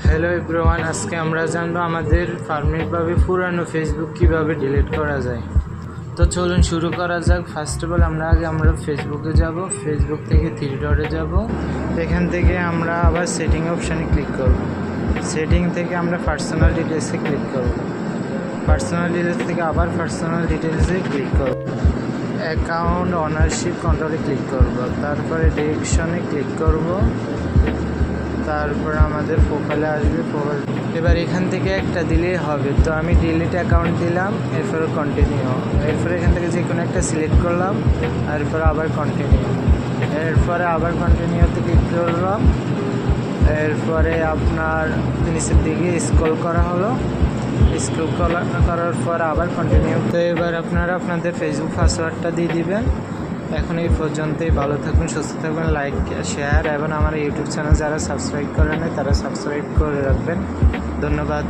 Hello everyone, আজকে আমরা জানবো আমাদের পারমানেন্টভাবে পুরানো ফেসবুক কিভাবে ডিলিট করা যায়। তো চলুন শুরু করা যাক। ফার্স্ট অফ অল আমরা ফেসবুকে যাব। ফেসবুক থেকে থ্রি ডটে যাব। এখান থেকে আমরা আবার সেটিং অপশানে ক্লিক করব। সেটিং থেকে আমরা পার্সোনাল ডিটেলসে ক্লিক করব। পার্সোনাল ডিটেলস থেকে আবার পার্সোনাল ডিটেলসে ক্লিক করব। অ্যাকাউন্ট ওনারশিপ কন্ট্রোলে ক্লিক করব। তারপরে ডিরেকশনে ক্লিক করব। তারপর আমাদের প্রোফাইলে আসবে। প্রোফাইল এবার এখান থেকে একটা দিলেই হবে। তো আমি ডিলিট অ্যাকাউন্ট দিলাম, এরপরে কন্টিনিউ। এরপরে এখান থেকে যে কোনো একটা সিলেক্ট করলাম, এরপরে আবার কন্টিনিউ। এরপরে আবার কন্টিনিউতে ক্লিক করলাম। এরপরে আপনার নিচের দিকে স্ক্রল করা হলো। স্ক্রল করার পর আবার কন্টিনিউ। তো এবার আপনারা আপনাদের ফেসবুক পাসওয়ার্ডটা দিয়ে দিবেন। এখন এই পর্যন্তই। ভালো থাকুন, সুস্থ থাকবেন। লাইক, শেয়ার এবং আমার ইউটিউব চ্যানেল যারা সাবস্ক্রাইব করেন তারা সাবস্ক্রাইব করে রাখবেন। ধন্যবাদ।